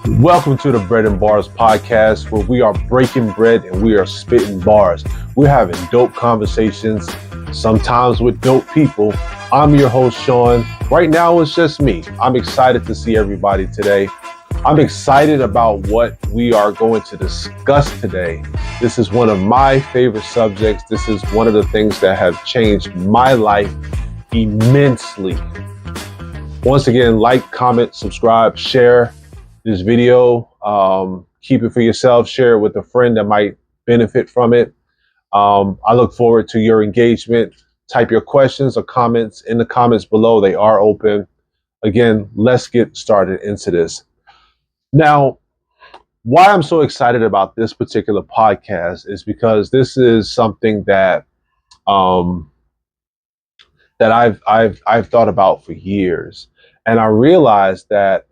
Welcome to the Bread and Bars podcast, where we are breaking bread and we are spitting bars. We're having dope conversations, sometimes with dope people. I'm your host, Sean. Right now, it's just me. I'm excited to see everybody today. I'm excited about what we are going to discuss today. This is one of my favorite subjects. This is one of the things that have changed my life immensely. Once again, like, comment, subscribe, share this video. Keep it for yourself. Share it with a friend that might benefit from it. I look forward to your engagement. Type your questions or comments in the comments below. They are open. Again, let's get started into this. Now, why I'm so excited about this particular podcast is because this is something that um, I've thought about for years, and I realized that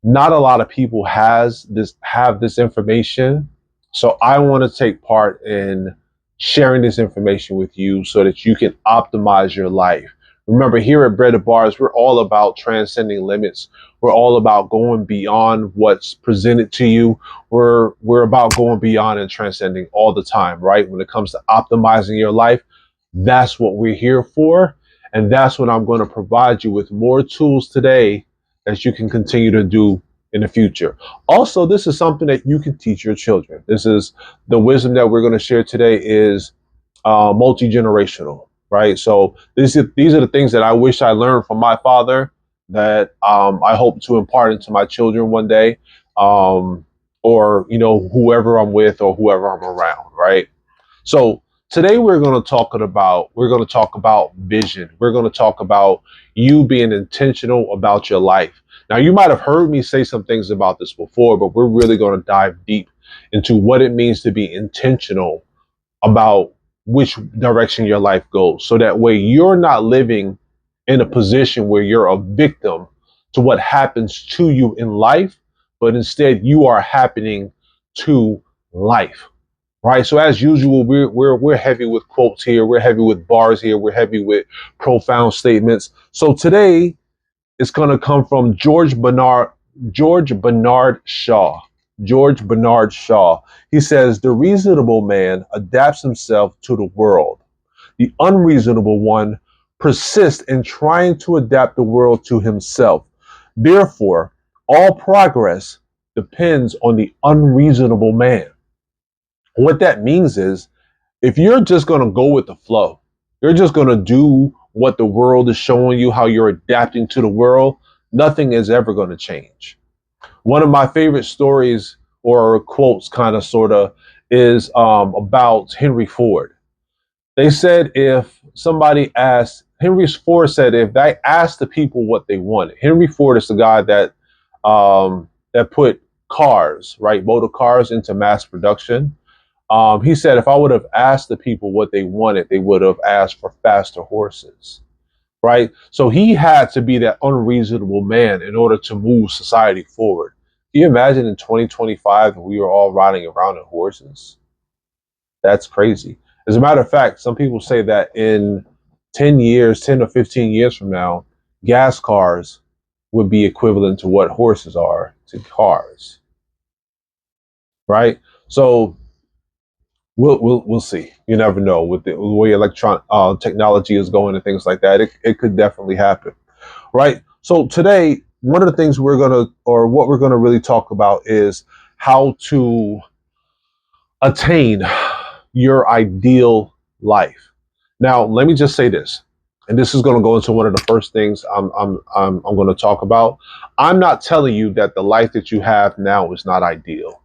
not a lot of people have this information. So I want to take part in sharing this information with you so that you can optimize your life. Remember, here at Bread and Bars, we're all about transcending limits. We're all about going beyond what's presented to you. We're about going beyond and transcending all the time, right? When it comes to optimizing your life, that's what we're here for. And that's what I'm going to provide you with more tools today that you can continue to do in the future. Also, this is something that you can teach your children. This is the wisdom that we're going to share today is multi-generational, right? So these are the things that I wish I learned from my father that I hope to impart into my children one day, or whoever I'm with or whoever I'm around, right? So today we're going to talk about vision. We're going to talk about you being intentional about your life. Now, you might have heard me say some things about this before, but we're really going to dive deep into what it means to be intentional about which direction your life goes. So that way you're not living in a position where you're a victim to what happens to you in life, but instead you are happening to life. Right. So as usual, we're heavy with quotes here. We're heavy with bars here. We're heavy with profound statements. So today it's going to come from George Bernard Shaw. George Bernard Shaw. He says, the reasonable man adapts himself to the world. The unreasonable one persists in trying to adapt the world to himself. Therefore, all progress depends on the unreasonable man. What that means is if you're just going to go with the flow, you're just going to do what the world is showing you, how you're adapting to the world, nothing is ever going to change. One of my favorite stories or quotes, kind of, sort of, is about Henry Ford. They said if somebody asked, Henry Ford said if they asked the people what they wanted, Henry Ford is the guy that put cars, right, motor cars into mass production. He said, if I would have asked the people what they wanted, they would have asked for faster horses, right? So he had to be that unreasonable man in order to move society forward. Can you imagine in 2025 that we were all riding around on horses? That's crazy. As a matter of fact, some people say that in 10 years, 10 or 15 years from now, gas cars would be equivalent to what horses are to cars, right? So we'll see. You never know with the way electron technology is going and things like that. It could definitely happen, right? So today, one of the things what we're gonna really talk about is how to attain your ideal life. Now, let me just say this, and this is going to go into one of the first things I'm going to talk about. I'm not telling you that the life that you have now is not ideal.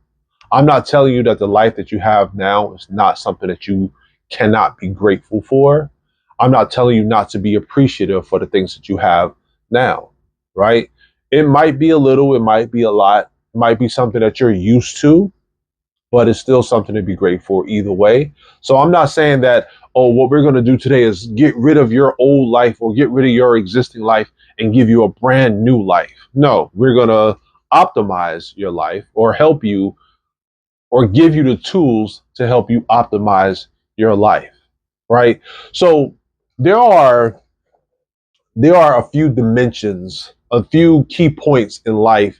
I'm not telling you that the life that you have now is not something that you cannot be grateful for. I'm not telling you not to be appreciative for the things that you have now, right? It might be a little, it might be a lot, it might be something that you're used to, but it's still something to be grateful for either way. So I'm not saying that, oh, what we're going to do today is get rid of your old life or get rid of your existing life and give you a brand new life. No, we're going to optimize your life or help you or give you the tools to help you optimize your life, right? So there are a few dimensions, a few key points in life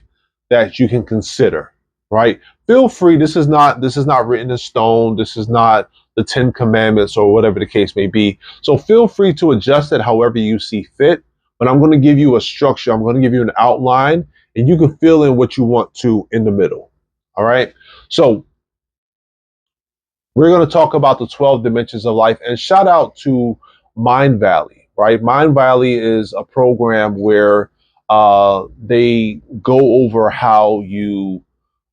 that you can consider, right? Feel free. This is not written in stone. This is not the 10 commandments or whatever the case may be. So feel free to adjust it however you see fit. But I'm going to give you a structure. I'm going to give you an outline, and you can fill in what you want to in the middle. All right. So we're going to talk about the 12 dimensions of life, and shout out to Mind Valley, right? Mind Valley is a program where they go over how you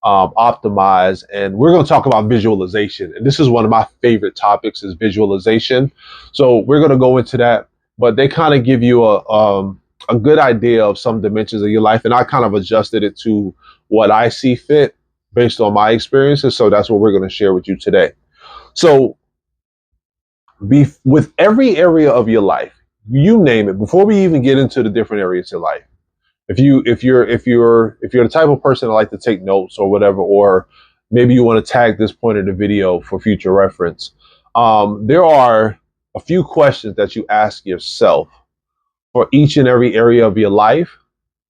optimize, and we're going to talk about visualization. And this is one of my favorite topics is visualization. So we're going to go into that, but they kind of give you a good idea of some dimensions of your life, and I kind of adjusted it to what I see fit based on my experiences. So that's what we're going to share with you today. So with every area of your life, you name it, before we even get into the different areas of life, if you're the type of person that like to take notes or whatever, or maybe you want to tag this point in the video for future reference, there are a few questions that you ask yourself for each and every area of your life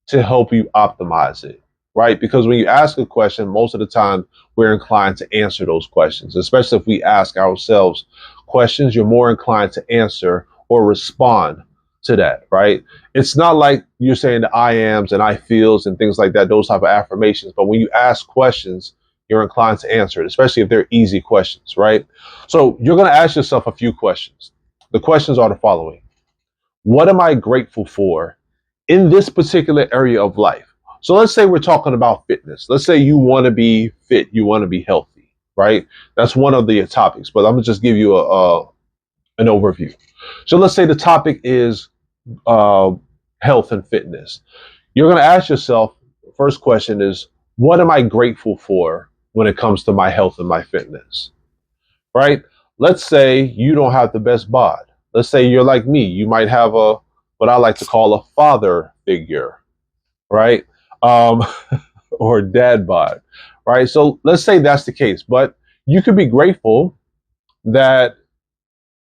to help you optimize it, right? Because when you ask a question, most of the time we're inclined to answer those questions, especially if we ask ourselves questions, you're more inclined to answer or respond to that, right? It's not like you're saying the I ams and I feels and things like that, those type of affirmations. But when you ask questions, you're inclined to answer it, especially if they're easy questions, right? So you're going to ask yourself a few questions. The questions are the following. What am I grateful for in this particular area of life? So let's say we're talking about fitness. Let's say you want to be fit, you want to be healthy, right? That's one of the topics, but I'm gonna just give you an overview. So let's say the topic is uh, health and fitness. You're going to ask yourself, first question is, what am I grateful for when it comes to my health and my fitness, right? Let's say you don't have the best bod. Let's say you're like me. You might have what I like to call a father figure, right? Um, or dad bod, right? So let's say that's the case, but you could be grateful that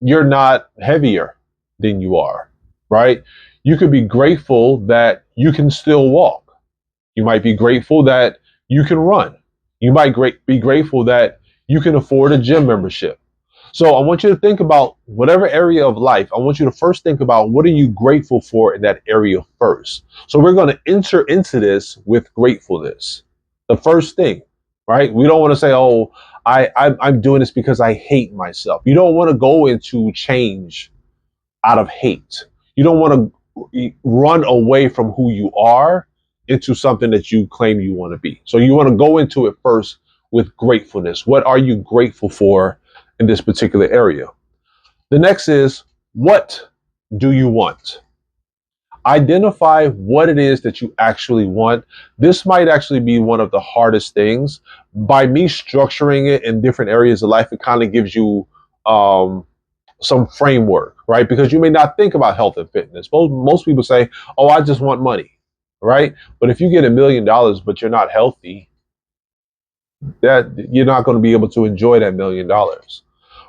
you're not heavier than you are, right? You could be grateful that you can still walk. You might be grateful that you can run. You might be grateful that you can afford a gym membership. So I want you to think about whatever area of life. I want you to first think about what are you grateful for in that area first. So we're going to enter into this with gratefulness. The first thing, right? We don't want to say, "Oh, I'm doing this because I hate myself." You don't want to go into change out of hate. You don't want to run away from who you are into something that you claim you want to be. So you want to go into it first with gratefulness. What are you grateful for in this particular area? The next is, what do you want? Identify what it is that you actually want. This might actually be one of the hardest things. By me structuring it in different areas of life, it kind of gives you some framework, right? Because you may not think about health and fitness. Most people say, "Oh, I just want money," right? But if you get $1 million, but you're not healthy, that you're not going to be able to enjoy that $1 million,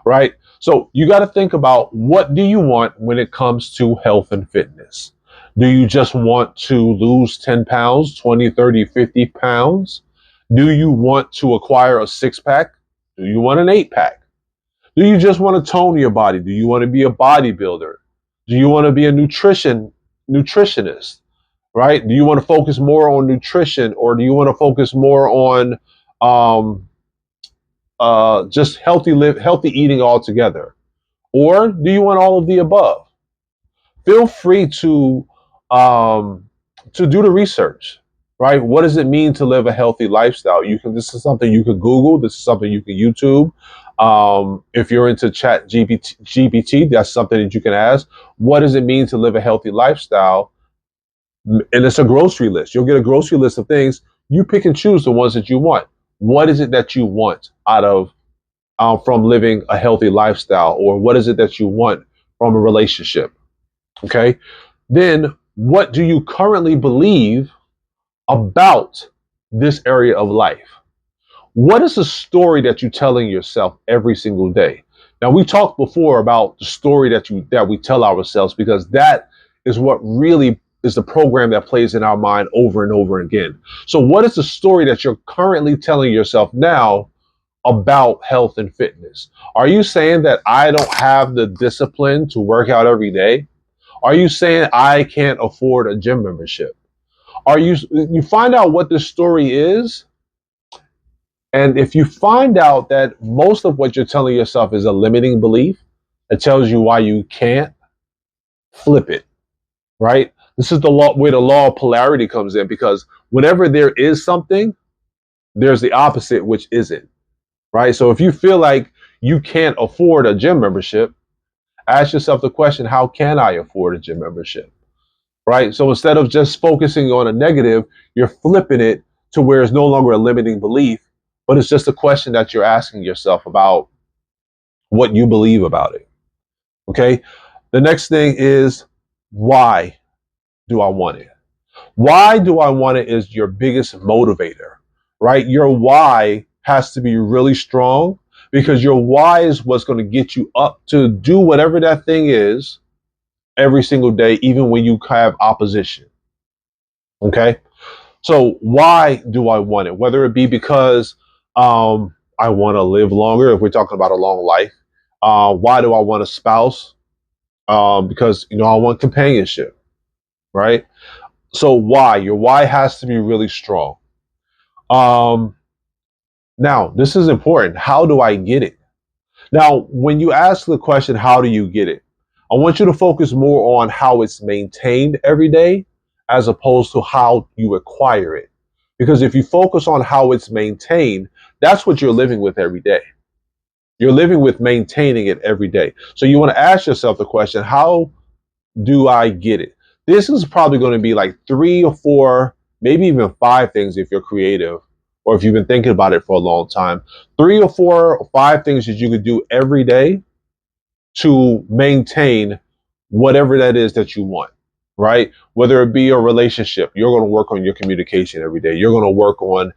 right? So you got to think about, what do you want when it comes to health and fitness? Do you just want to lose 10 pounds, 20, 30, 50 pounds? Do you want to acquire a six pack? Do you want an eight pack? Do you just want to tone your body? Do you want to be a bodybuilder? Do you want to be a nutritionist? Right? Do you want to focus more on nutrition, or do you want to focus more on um, just healthy eating altogether? Or do you want all of the above? Feel free to do the research, right? What does it mean to live a healthy lifestyle? This is something you could Google. This is something you can YouTube. If you're into chat GPT, that's something that you can ask. What does it mean to live a healthy lifestyle? And it's a grocery list. You'll get a grocery list of things. You pick and choose the ones that you want. What is it that you want out of from living a healthy lifestyle? Or what is it that you want from a relationship? Okay. Then what do you currently believe about this area of life? What is the story that you're telling yourself every single day? Now, we talked before about the story that we tell ourselves, because that is what really is the program that plays in our mind over and over again. So what is the story that you're currently telling yourself now about health and fitness? Are you saying that I don't have the discipline to work out every day? Are you saying I can't afford a gym membership? Are you find out what this story is? And if you find out that most of what you're telling yourself is a limiting belief, it tells you why you can't, flip it, right? This is the law where the law of polarity comes in, because whenever there is something, there's the opposite, which isn't, right? So if you feel like you can't afford a gym membership, ask yourself the question, how can I afford a gym membership? Right? So instead of just focusing on a negative, you're flipping it to where it's no longer a limiting belief, but it's just a question that you're asking yourself about what you believe about it. Okay. The next thing is, why do I want it? Why do I want it is your biggest motivator, right? Your why has to be really strong, because your why is what's going to get you up to do whatever that thing is every single day, even when you have opposition. Okay. So why do I want it? Whether it be because I want to live longer, if we're talking about a long life. Why do I want a spouse? Because I want companionship, right? So why? Your why has to be really strong. Um, Now, this is important. How do I get it? Now, when you ask the question, how do you get it? I want you to focus more on how it's maintained every day as opposed to how you acquire it. Because if you focus on how it's maintained, that's what you're living with every day. You're living with maintaining it every day. So you want to ask yourself the question, how do I get it? This is probably going to be like 3 or 4, maybe even 5 things if you're creative or if you've been thinking about it for a long time. 3 or 4 or 5 things that you could do every day to maintain whatever that is that you want, right? Whether it be a relationship, you're going to work on your communication every day. You're going to work on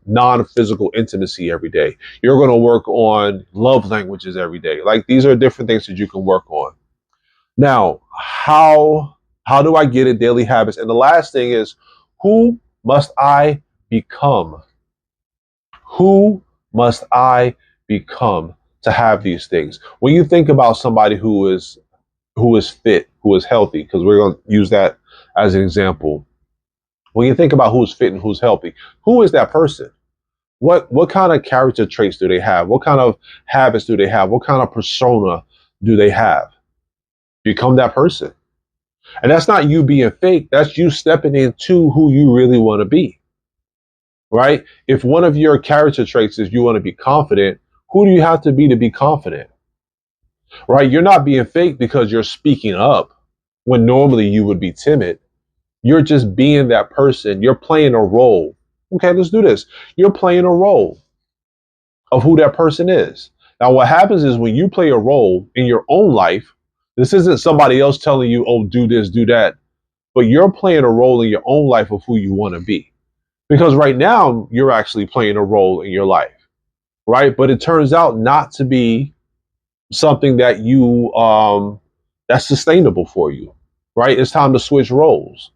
non-physical intimacy every day. You're going to work on love languages every day. Like, these are different things that you can work on. Now, how do I get it? Daily habits. And the last thing is, who must I become? Who must I become to have these things? When you think about somebody who is fit, who is healthy, because we're going to use that as an example. When you think about who's fit and who's healthy, who is that person? What kind of character traits do they have? What kind of habits do they have? What kind of persona do they have? Become that person. And that's not you being fake. That's you stepping into who you really want to be, right? If one of your character traits is you want to be confident, who do you have to be confident, right? You're not being fake because you're speaking up when normally you would be timid. You're just being that person. You're playing a role. Okay, let's do this. You're playing a role of who that person is. Now, what happens is when you play a role in your own life, this isn't somebody else telling you, oh, do this, do that, but you're playing a role in your own life of who you want to be. Because right now, you're actually playing a role in your life, right? But it turns out not to be something that that's sustainable for you, right? It's time to switch roles.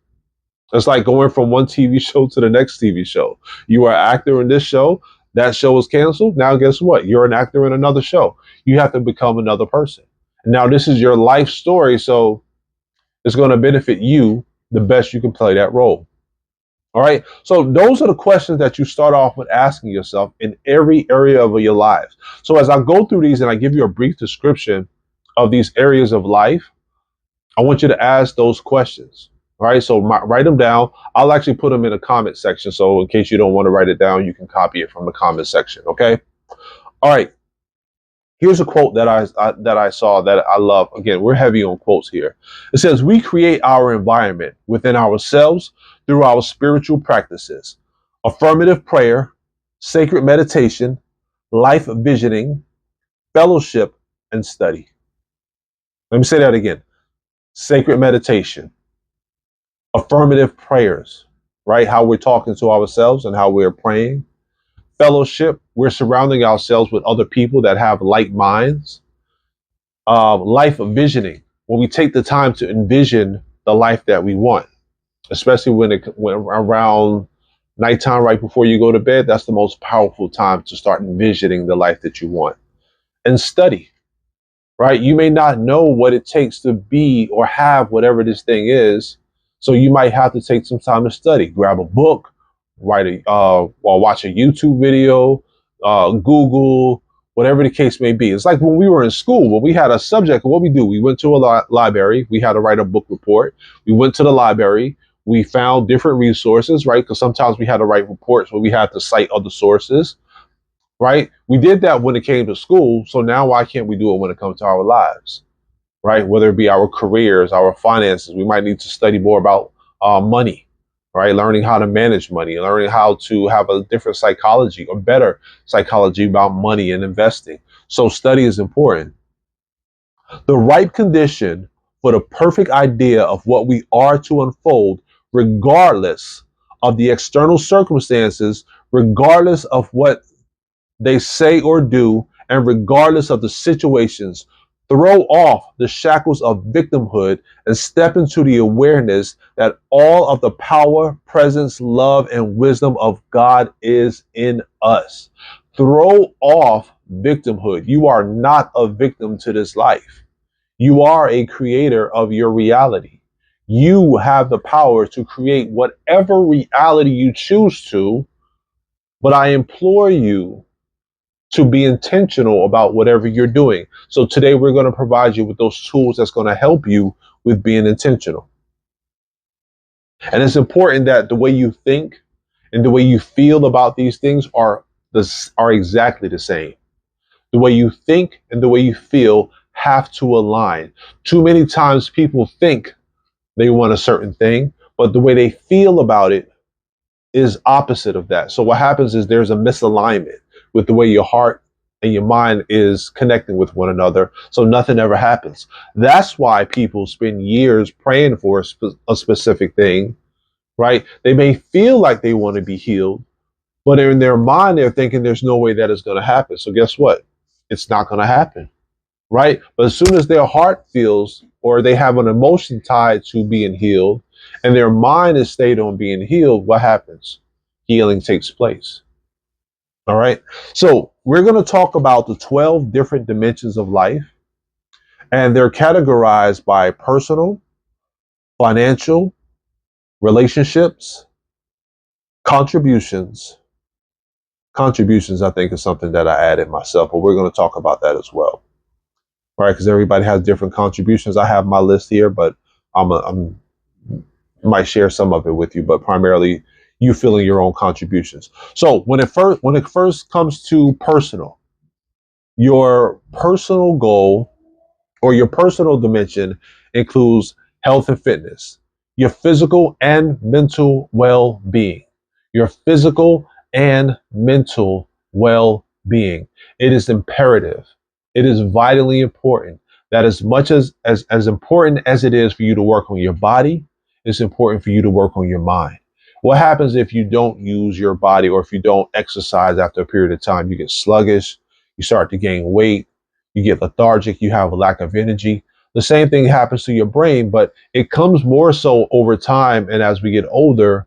It's like going from one TV show to the next TV show. You are an actor in this show. That show is canceled. Now, guess what? You're an actor in another show. You have to become another person. Now, this is your life story, so it's going to benefit you the best you can play that role. All right. So those are the questions that you start off with asking yourself in every area of your lives. So as I go through these and I give you a brief description of these areas of life, I want you to ask those questions. All right. So write them down. I'll actually put them in a comment section. So in case you don't want to write it down, you can copy it from the comment section. Okay. All right. Here's a quote that I saw that I love. Again, we're heavy on quotes here. It says, "We create our environment within ourselves through our spiritual practices: affirmative prayer, sacred meditation, life visioning, fellowship, and study." Let me say that again: sacred meditation, affirmative prayers, right? How we're talking to ourselves and how we're praying. Fellowship, we're surrounding ourselves with other people that have like minds. Life visioning, when we take the time to envision the life that we want, especially when around nighttime, right before you go to bed. That's the most powerful time to start envisioning the life that you want. And study, right? You may not know what it takes to be or have whatever this thing is. So you might have to take some time to study, grab a book, or watch a YouTube video, Google, whatever the case may be. It's like when we were in school, when we had a subject, what we do, we went to a library, we had to write a book report. We went to the library, we found different resources, right? Because sometimes we had to write reports where we had to cite other sources, right? We did that when it came to school. So now why can't we do it when it comes to our lives, right? Whether it be our careers, our finances, we might need to study more about money, right? Learning how to manage money, learning how to have a different psychology or better psychology about money and investing. So study is important. The right condition for the perfect idea of what we are to unfold, regardless of the external circumstances, regardless of what they say or do, and regardless of the situations, throw off the shackles of victimhood and step into the awareness that all of the power, presence, love, and wisdom of God is in us. Throw off victimhood. You are not a victim to this life. You are a creator of your reality. You have the power to create whatever reality you choose to, but I implore you to be intentional about whatever you're doing. So today we're going to provide you with those tools that's going to help you with being intentional. And it's important that the way you think and the way you feel about these things are exactly the same. The way you think and the way you feel have to align. Too many times people think they want a certain thing, but the way they feel about it is opposite of that. So what happens is there's a misalignment with the way your heart and your mind is connecting with one another. So nothing ever happens. That's why people spend years praying for a specific thing, right? They may feel like they want to be healed, but in their mind, they're thinking there's no way that is going to happen. So guess what? It's not going to happen, right? But as soon as their heart feels or they have an emotion tied to being healed and their mind is stayed on being healed, what happens? Healing takes place. All right. So we're going to talk about the 12 different dimensions of life, and they're categorized by personal, financial, relationships, contributions. Contributions, I think, is something that I added myself, but we're going to talk about that as well. Right, because everybody has different contributions. I have my list here, but I'm might share some of it with you, but primarily you filling your own contributions. So when it first comes to personal, your personal goal or your personal dimension includes health and fitness, your physical and mental well-being, your physical and mental well-being. It is imperative. It is vitally important that as much as important as it is for you to work on your body, it's important for you to work on your mind. What happens if you don't use your body or if you don't exercise after a period of time? You get sluggish, you start to gain weight, you get lethargic, you have a lack of energy. The same thing happens to your brain, but it comes more so over time. And as we get older,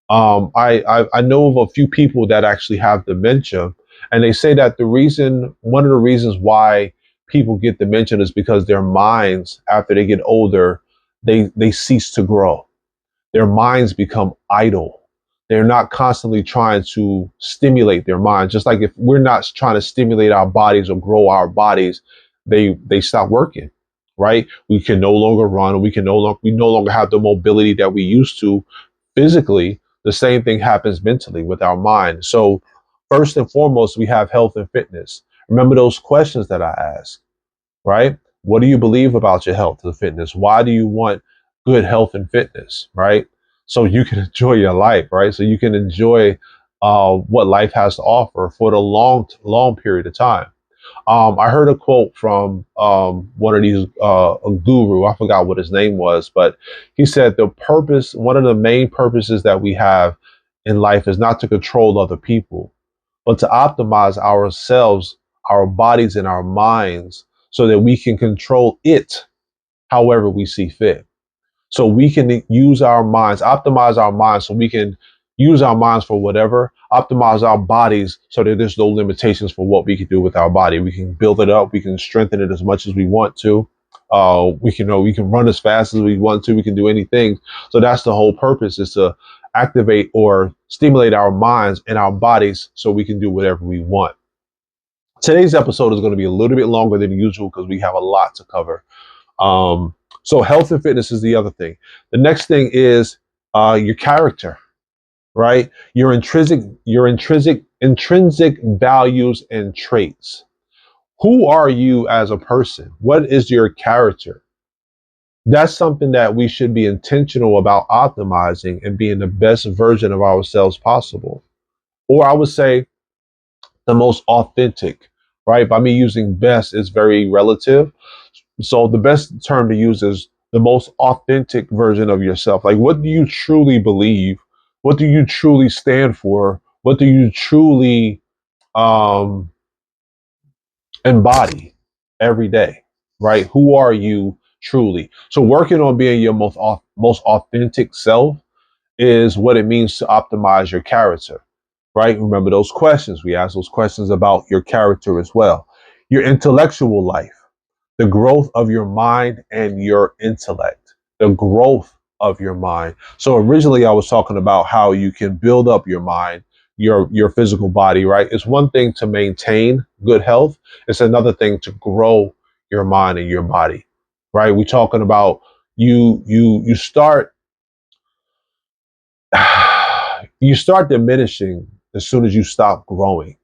I know of a few people that actually have dementia, and they say that one of the reasons why people get dementia is because their minds, after they get older, they cease to grow. Their minds become idle. They're not constantly trying to stimulate their minds. Just like if we're not trying to stimulate our bodies or grow our bodies, they stop working, right? We can no longer run. We no longer have the mobility that we used to physically. The same thing happens mentally with our mind. So first and foremost, we have health and fitness. Remember those questions that I asked, right? What do you believe about your health and fitness? Why do you want good health and fitness, right? So you can enjoy your life, right? So you can enjoy what life has to offer for the long period of time. I heard a quote from one of these a guru. I forgot what his name was, but he said one of the main purposes that we have in life is not to control other people, but to optimize ourselves, our bodies, and our minds so that we can control it however we see fit. so we can use our minds, optimize our minds so we can use our minds for whatever, optimize our bodies so that there's no limitations for what we can do with our body. We can build it up, we can strengthen it as much as we want to. We can run as fast as we want to, we can do anything. So that's the whole purpose, is to activate or stimulate our minds and our bodies so we can do whatever we want. Today's episode is going to be a little bit longer than usual because we have a lot to cover. Um, so health and fitness is the other thing. The next thing is your character, right? Your intrinsic values and traits. Who are you as a person? What is your character? That's something that we should be intentional about optimizing and being the best version of ourselves possible. Or I would say the most authentic, right? By me using best is very relative. So the best term to use is the most authentic version of yourself. Like, what do you truly believe? What do you truly stand for? What do you truly um, embody every day, right? Who are you truly? So working on being your most authentic self is what it means to optimize your character, right? Remember those questions. We ask those questions about your character as well. Your intellectual life, the growth of your mind and your intellect, the growth of your mind. So originally I was talking about how you can build up your mind, your physical body, right? It's one thing to maintain good health. It's another thing to grow your mind and your body, right? We're talking about you start you start diminishing as soon as you stop growing.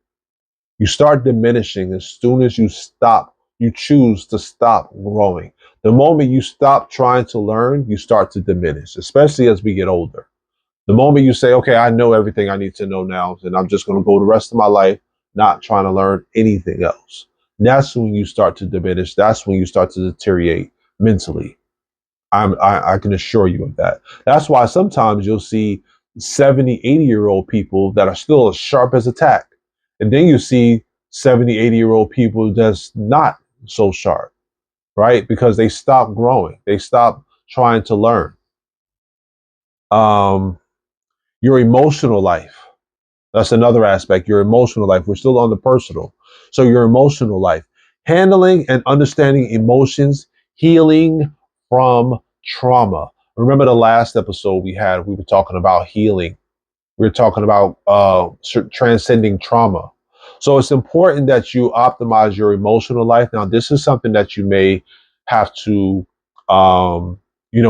You start diminishing as soon as you choose to stop growing. The moment you stop trying to learn, you start to diminish, especially as we get older. The moment you say, okay, I know everything I need to know now, and I'm just going to go the rest of my life not trying to learn anything else. That's when you start to diminish. That's when you start to deteriorate mentally. I can assure you of that. That's why sometimes you'll see 70, 80-year-old people that are still as sharp as a tack. And then you see 70, 80-year-old people that's not so sharp, right? Because they stop growing. They stop trying to learn. Um, your emotional life. That's another aspect. Your emotional life. We're still on the personal. So your emotional life, handling and understanding emotions, healing from trauma. Remember the last episode we had, we were talking about healing. We were talking about transcending trauma. So it's important that you optimize your emotional life. Now, this is something that you may have to, um,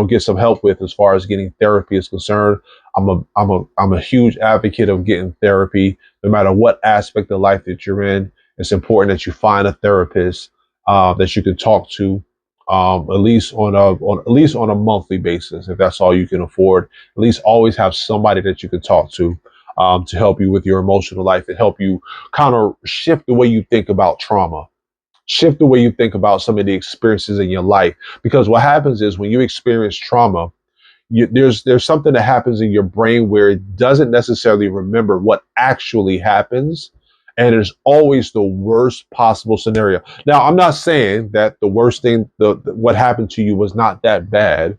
get some help with as far as getting therapy is concerned. I'm a huge advocate of getting therapy, no matter what aspect of life that you're in. It's important that you find a therapist that you can talk to, at least on a monthly basis, if that's all you can afford. At least always have somebody that you can talk to help you with your emotional life and help you kind of shift the way you think about trauma, shift the way you think about some of the experiences in your life. Because what happens is when you experience trauma, there's something that happens in your brain where it doesn't necessarily remember what actually happens, and it's always the worst possible scenario. Now, I'm not saying that the worst thing, what happened to you was not that bad,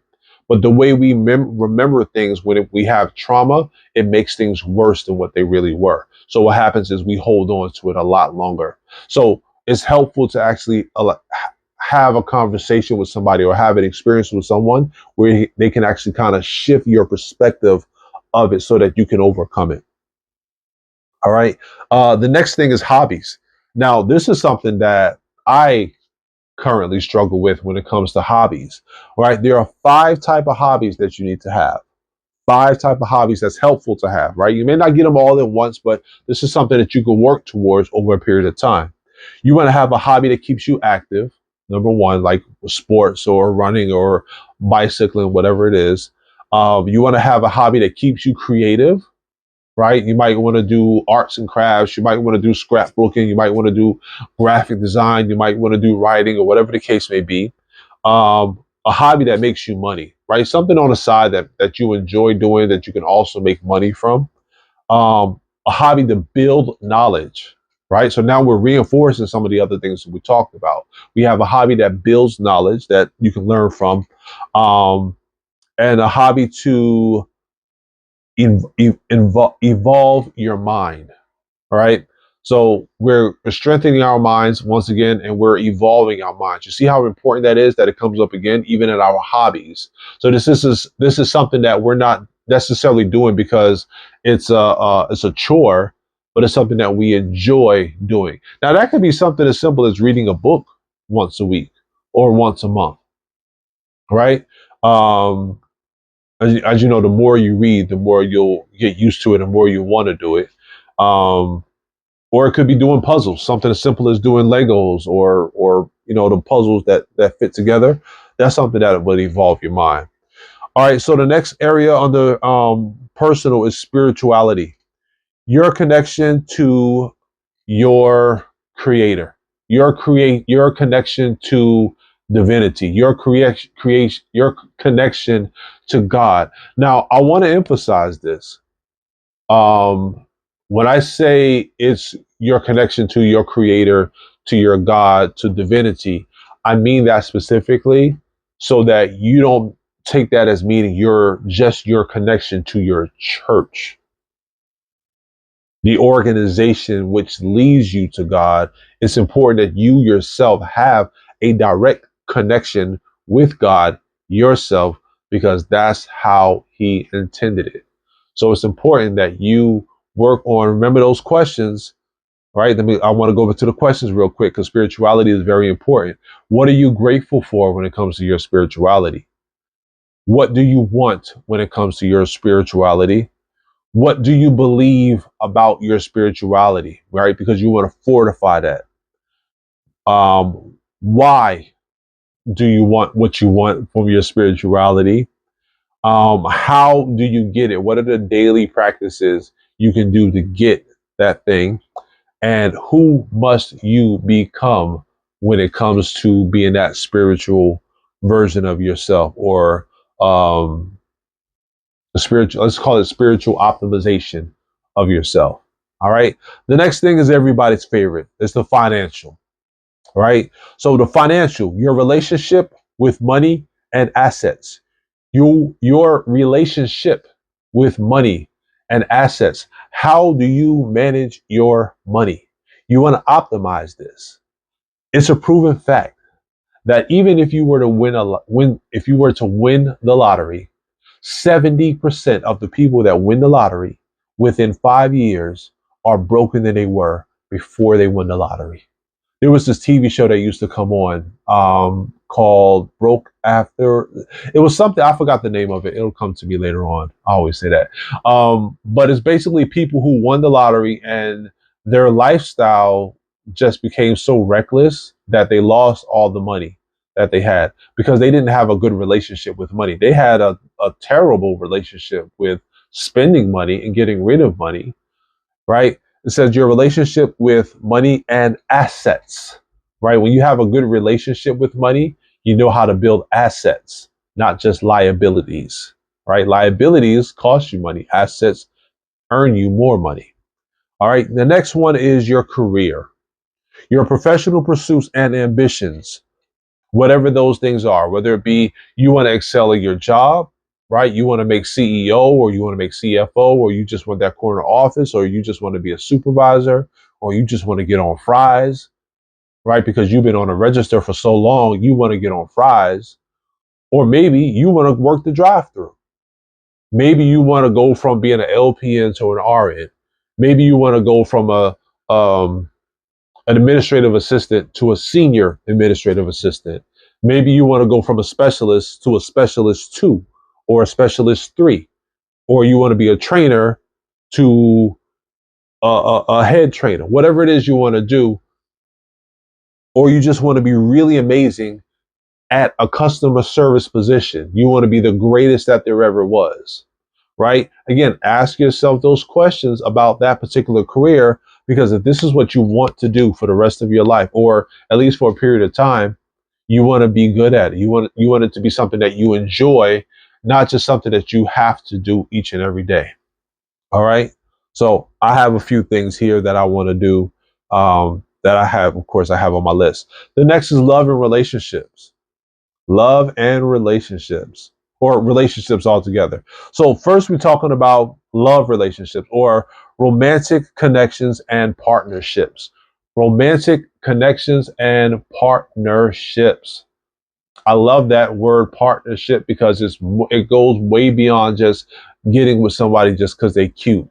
but the way we remember things when we have trauma, it makes things worse than what they really were. So what happens is we hold on to it a lot longer. So it's helpful to actually have a conversation with somebody or have an experience with someone where they can actually kind of shift your perspective of it so that you can overcome it. All right. The next thing is hobbies. Now, this is something that I currently struggle with when it comes to hobbies. All right. There are 5 type of hobbies that you need to have. 5 type of hobbies that's helpful to have, right? You may not get them all at once, but this is something that you can work towards over a period of time. You want to have a hobby that keeps you active. Number one, like sports or running or bicycling, whatever it is. You want to have a hobby that keeps you creative, right? You might want to do arts and crafts. You might want to do scrapbooking. You might want to do graphic design. You might want to do writing or whatever the case may be. A hobby that makes you money, right? Something on the side that you enjoy doing that you can also make money from. A hobby to build knowledge, right? So now we're reinforcing some of the other things that we talked about. We have a hobby that builds knowledge that you can learn from. Um, and a hobby to evolve your mind. All right. So we're strengthening our minds once again, and we're evolving our minds. You see how important that is, that it comes up again, even in our hobbies. So this is something that we're not necessarily doing because it's a chore, but it's something that we enjoy doing. Now that could be something as simple as reading a book once a week or once a month, right? Um, as you know, the more you read, the more you'll get used to it, the more you want to do it. Um, or it could be doing puzzles, something as simple as doing Legos or the puzzles that fit together. That's something that would evolve your mind. All right, so the next area on the personal is spirituality. Your connection to your creator, your connection to divinity, your connection to God. Now, I want to emphasize this. um when I say it's your connection to your creator, to your God, to divinity, I mean that specifically, so that you don't take that as meaning your connection to your church, the organization which leads you to God. It's important that you yourself have a direct connection with God yourself, because that's how He intended it. So it's important that you work on, remember those questions, right? I want to go over to the questions real quick, because spirituality is very important. What are you grateful for when it comes to your spirituality? What do you want when it comes to your spirituality? What do you believe about your spirituality, right? Because you want to fortify that. Why do you want what you want from your spirituality? How do you get it? What are the daily practices you can do to get that thing? And who must you become when it comes to being that spiritual version of yourself, or um, the spiritual, let's call it spiritual optimization of yourself. All right. The next thing is everybody's favorite. It's the financial, right? So the financial, your relationship with money and assets, your relationship with money and assets. How do you manage your money? You want to optimize this. It's a proven fact that even if you were to if you were to win the lottery, 70% of the people that win the lottery within 5 years are broken than they were before they won the lottery. There was this TV show that used to come on called Broke After. It was something, I forgot the name of it. It'll come to me later on. I always say that. But it's basically people who won the lottery and their lifestyle just became so reckless that they lost all the money that they had because they didn't have a good relationship with money. They had a terrible relationship with spending money and getting rid of money, right? It says your relationship with money and assets, right? When you have a good relationship with money, you know how to build assets, not just liabilities, right? Liabilities cost you money, assets earn you more money. All right. The next one is your career, your professional pursuits and ambitions, whatever those things are, whether it be you want to excel at your job, right? You want to make CEO, or you want to make CFO, or you just want that corner office, or you just want to be a supervisor, or you just want to get on fries, right? Because you've been on a register for so long, you want to get on fries. Or maybe you want to work the drive through. Maybe you want to go from being an LPN to an RN. Maybe you want to go from um, an administrative assistant to a senior administrative assistant. Maybe you want to go from a specialist to a specialist two or a specialist three, or you want to be a trainer to a head trainer, whatever it is you want to do, or you just want to be really amazing at a customer service position. You want to be the greatest that there ever was, right? Again, ask yourself those questions about that particular career, because if this is what you want to do for the rest of your life, or at least for a period of time, you want to be good at it. You want it to be something that you enjoy, not just something that you have to do each and every day. All right. So I have a few things here that I want to do. That I have, of course, I have on my list. The next is love and relationships. Love and relationships. or relationships altogether. So first we're talking about love relationships or romantic connections and partnerships. Romantic connections and partnerships. I love that word partnership because it goes way beyond just getting with somebody just because they cute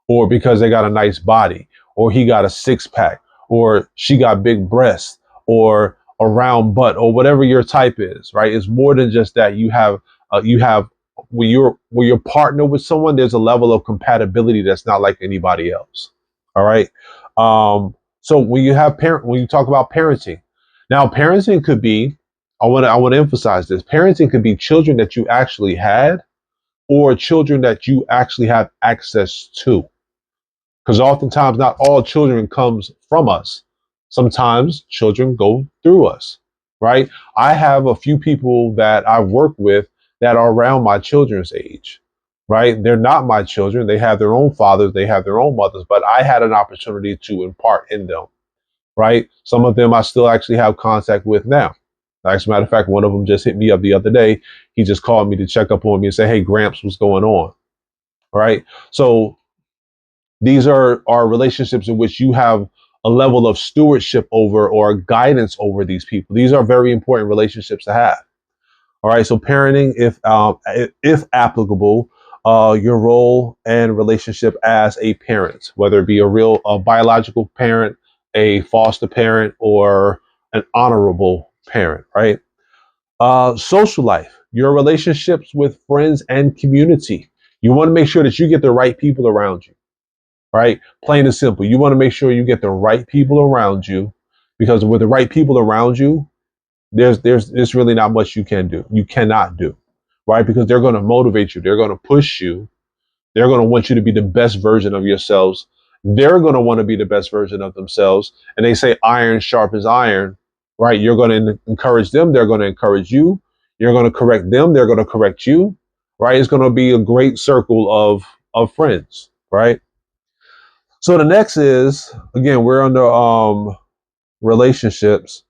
or because they got a nice body, or he got a six pack, or she got big breasts, or a round butt, or whatever your type is, right? It's more than just that. You have when you're partnered with someone, there's a level of compatibility that's not like anybody else. All right. So when you talk about parenting, now parenting could be, I want to emphasize this. Parenting could be children that you actually had, or children that you actually have access to, because oftentimes not all children comes from us. Sometimes children go through us, right? I have a few people that I work with that are around my children's age, right? They're not my children. They have their own fathers, they have their own mothers, but I had an opportunity to impart in them, right? Some of them I still actually have contact with now. As a matter of fact, one of them just hit me up the other day. He just called me to check up on me and say, "Hey, Gramps, what's going on?" Right? So these are relationships in which you have a level of stewardship over or guidance over these people. These are very important relationships to have. All right. So parenting, if applicable, your role and relationship as a parent, whether it be a biological parent, a foster parent, or an honorable parent. Right. Social life, your relationships with friends and community. You want to make sure that you get the right people around you, right? Plain and simple. You want to make sure you get the right people around you, because with the right people around you, there's really not much you can do. You cannot do, right? Because they're going to motivate you. They're going to push you. They're going to want you to be the best version of yourselves. They're going to want to be the best version of themselves. And they say iron sharpens iron, right? You're going to encourage them. They're going to encourage you. You're going to correct them. They're going to correct you, right? It's going to be a great circle of friends, right? So the next is, again, we're under relationships.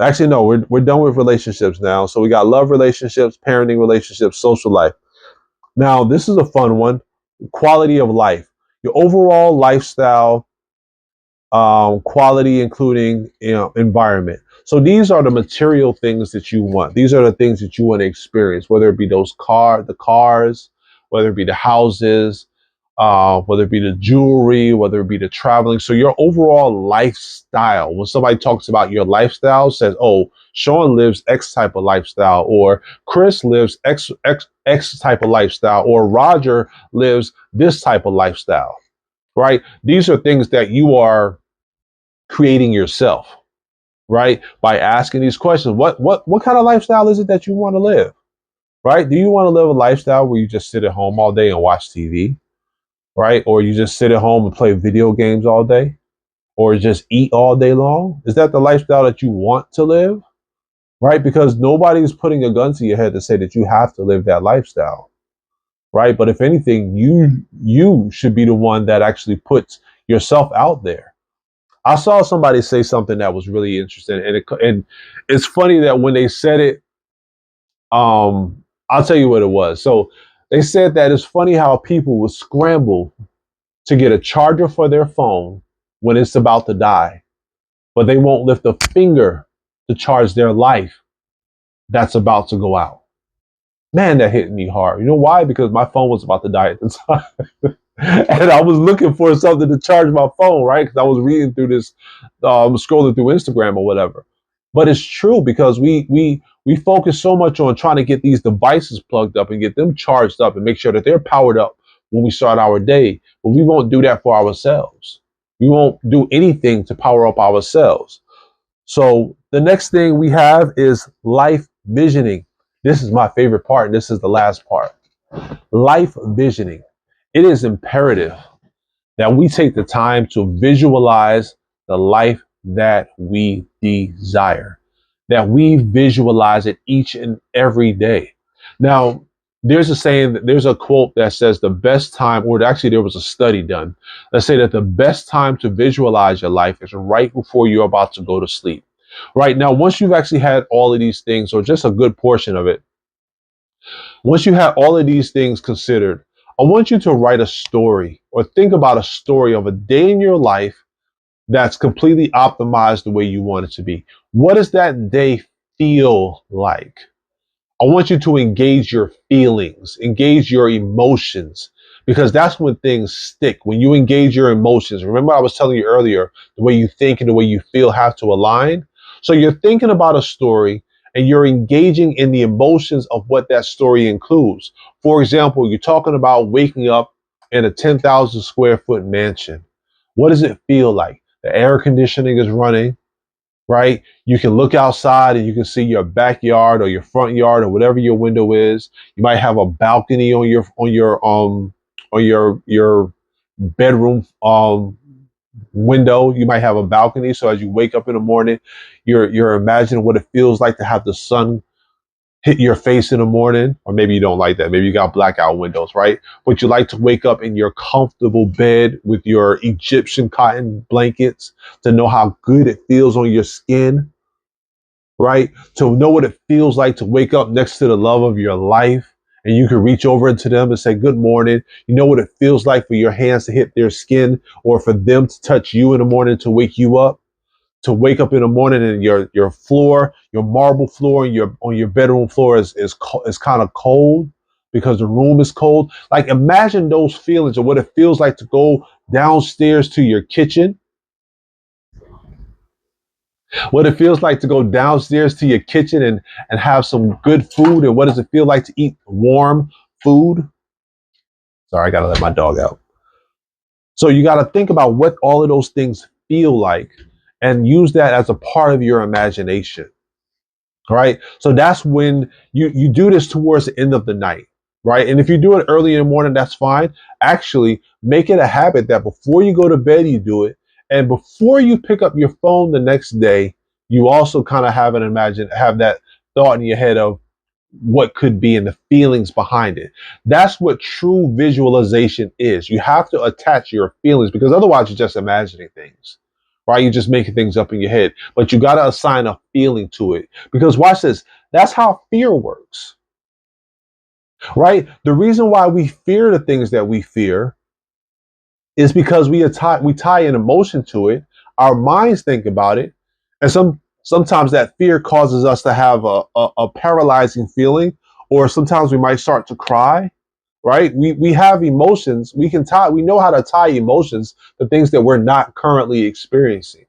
Actually, no, we're done with relationships now. So we got love relationships, parenting relationships, social life. Now this is a fun one. Quality of life, your overall lifestyle, quality, including environment. So these are the material things that you want. These are the things that you want to experience, whether it be the cars, whether it be the houses, whether it be the jewelry, whether it be the traveling. So your overall lifestyle. When somebody talks about your lifestyle, says, "Oh, Sean lives X type of lifestyle," or Chris lives X type of lifestyle, or Roger lives this type of lifestyle. Right? These are things that you are creating yourself, right? By asking these questions. What kind of lifestyle is it that you want to live? Right? Do you want to live a lifestyle where you just sit at home all day and watch TV? Right? Or you just sit at home and play video games all day? Or just eat all day long? Is that the lifestyle that you want to live? Right? Because nobody's putting a gun to your head to say that you have to live that lifestyle. Right? But if anything, you should be the one that actually puts yourself out there. I saw somebody say something that was really interesting, and it's funny that when they said it, I'll tell you what it was. So they said that it's funny how people will scramble to get a charger for their phone when it's about to die, but they won't lift a finger to charge their life that's about to go out. Man, that hit me hard. You know why? Because my phone was about to die at the time. And I was looking for something to charge my phone, right? Because I was reading through this, scrolling through Instagram or whatever. But it's true, because we focus so much on trying to get these devices plugged up and get them charged up and make sure that they're powered up when we start our day. But we won't do that for ourselves. We won't do anything to power up ourselves. So the next thing we have is life visioning. This is my favorite part, and this is the last part. Life visioning. It is imperative that we take the time to visualize the life that we desire, that we visualize it each and every day. Now, there's a quote that says the best time, or actually there was a study done that say that the best time to visualize your life is right before you're about to go to sleep. Right now, once you've actually had all of these things, or just a good portion of it, Once you have all of these things considered, I want you to write a story or think about a story of a day in your life that's completely optimized the way you want it to be. What does that day feel like? I want you to engage your feelings, engage your emotions, because that's when things stick. When you engage your emotions, remember I was telling you earlier, the way you think and the way you feel have to align. So you're thinking about a story and you're engaging in the emotions of what that story includes. For example, you're talking about waking up in a 10,000 square foot mansion. What does it feel like? The air conditioning is running, right? You can look outside and you can see your backyard or your front yard or whatever your window is. You might have a balcony on your bedroom window. You might have a balcony. So as you wake up in the morning, you're imagining what it feels like to have the sun hit your face in the morning. Or maybe you don't like that. Maybe you got blackout windows, right? But you like to wake up in your comfortable bed with your Egyptian cotton blankets to know how good it feels on your skin, right? To know what it feels like to wake up next to the love of your life and you can reach over into them and say, good morning. You know what it feels like for your hands to hit their skin or for them to touch you in the morning to wake you up. To wake up in the morning and your floor, your marble floor, on your bedroom floor is kind of cold because the room is cold. Like imagine those feelings of what it feels like to go downstairs to your kitchen, what it feels like to go downstairs to your kitchen and have some good food, and what does it feel like to eat warm food. Sorry, I gotta let my dog out. So you got to think about what all of those things feel like and use that as a part of your imagination. Right. So that's when you do this towards the end of the night. Right. And if you do it early in the morning, that's fine. Actually, make it a habit that before you go to bed, you do it. And before you pick up your phone the next day, you also kind of have that thought in your head of what could be and the feelings behind it. That's what true visualization is. You have to attach your feelings because otherwise you're just imagining things, right? You're just making things up in your head, but you got to assign a feeling to it because watch this. That's how fear works, right? The reason why we fear the things that we fear is because we tie an emotion to it. Our minds think about it, and sometimes that fear causes us to have a paralyzing feeling, or sometimes we might start to cry. Right? We have emotions. We know how to tie emotions to things that we're not currently experiencing.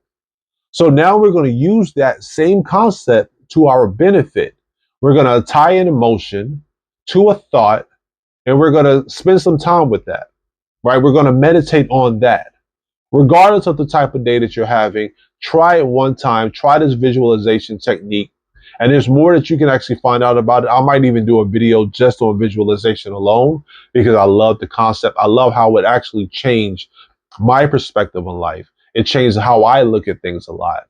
So now we're going to use that same concept to our benefit. We're going to tie an emotion to a thought, and we're going to spend some time with that, right? We're going to meditate on that. Regardless of the type of day that you're having, try it one time, try this visualization technique. And there's more that you can actually find out about it. I might even do a video just on visualization alone because I love the concept. I love how it actually changed my perspective on life. It changed how I look at things a lot,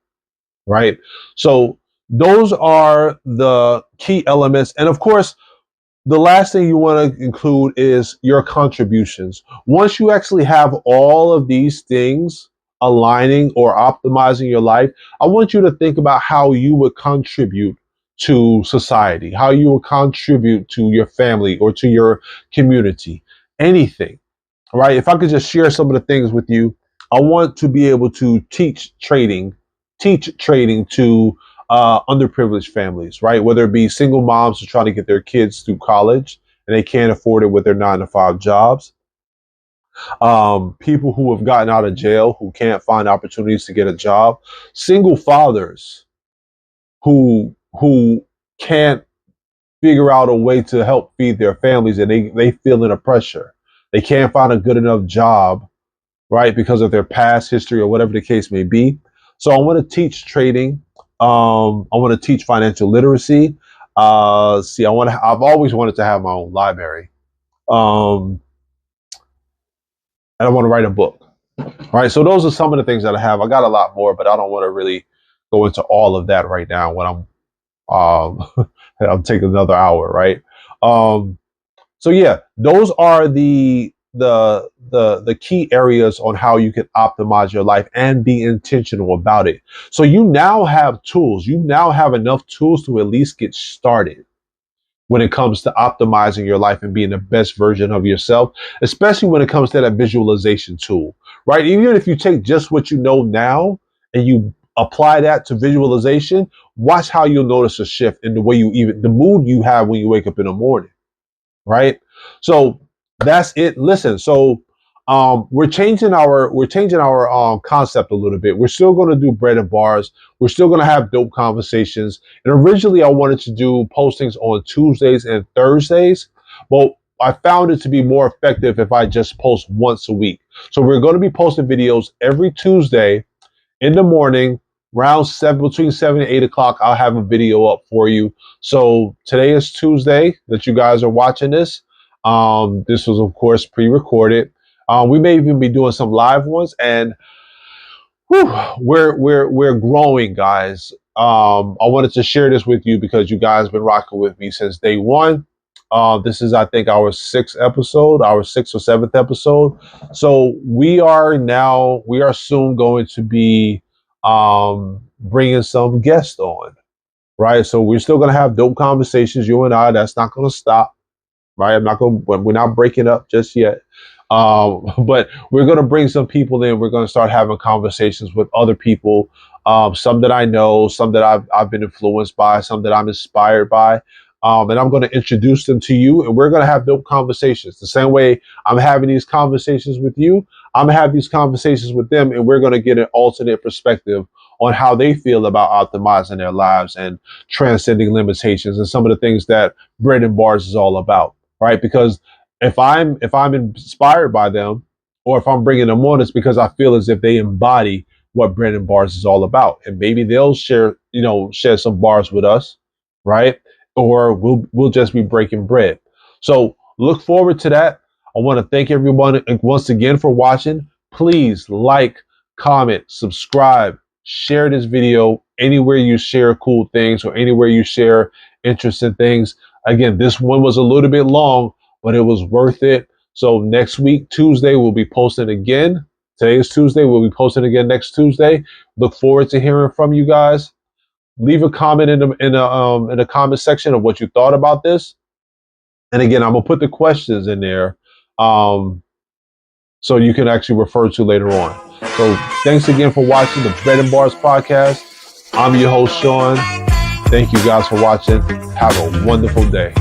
right? So those are the key elements. And of course, the last thing you want to include is your contributions. Once you actually have all of these things aligning or optimizing your life, I want you to think about how you would contribute to society, how you would contribute to your family or to your community, anything, right? If I could just share some of the things with you, I want to be able to teach trading to underprivileged families, right? Whether it be single moms who try to get their kids through college and they can't afford it with their 9 to 5 jobs, people who have gotten out of jail who can't find opportunities to get a job, single fathers who can't figure out a way to help feed their families and they feel in a pressure. They can't find a good enough job, right? Because of their past history or whatever the case may be. So I want to teach trading. I want to teach financial literacy. I've always wanted to have my own library. Um, and I want to write a book. Right. So those are some of the things that I have. I got a lot more, but I don't want to really go into all of that right now when I'm taking another hour, right? Um, So yeah, those are the key areas on how you can optimize your life and be intentional about it. So you now have tools. You now have enough tools to at least get started. when it comes to optimizing your life and being the best version of yourself, especially when it comes to that visualization tool, right? Even if you take just what you know now and you apply that to visualization, watch how you'll notice a shift in the way the mood you have when you wake up in the morning, right? So that's it. Listen, so we're changing our concept a little bit. We're still going to do bread and bars. We're still going to have dope conversations. And originally, I wanted to do postings on Tuesdays and Thursdays, but I found it to be more effective if I just post once a week. So we're going to be posting videos every Tuesday in the morning, around between 7 and 8 o'clock. I'll have a video up for you. So today is Tuesday that you guys are watching this. This was, of course, pre-recorded. We may even be doing some live ones, and whew, we're growing, guys. I wanted to share this with you because you guys have been rocking with me since day one. This is, I think, our sixth or seventh episode. So we are soon going to be bringing some guests on, right? So we're still going to have dope conversations, you and I. That's not going to stop, right? We're not breaking up just yet. But we're going to bring some people in. We're going to start having conversations with other people, some that I know, some that I've been influenced by, some that I'm inspired by. And I'm going to introduce them to you, and we're going to have dope conversations. The same way I'm having these conversations with you, I'm going to have these conversations with them, and we're going to get an alternate perspective on how they feel about optimizing their lives and transcending limitations and some of the things that Bread and Bars is all about, right? Because if I'm inspired by them, or if I'm bringing them on, it's because I feel as if they embody what Bread and Bars is all about, and maybe they'll share some bars with us, right? Or we'll just be breaking bread. So look forward to that. I want to thank everyone once again for watching. Please like, comment, subscribe, share this video anywhere you share cool things or anywhere you share interesting things. Again, this one was a little bit long, but it was worth it. So next week, Tuesday, we'll be posting again. Today is Tuesday. We'll be posting again next Tuesday. Look forward to hearing from you guys. Leave a comment in the comment section of what you thought about this. And again, I'm gonna put the questions in there, so you can actually refer to later on. So thanks again for watching the Bread and Bars podcast. I'm your host, Sean. Thank you guys for watching. Have a wonderful day.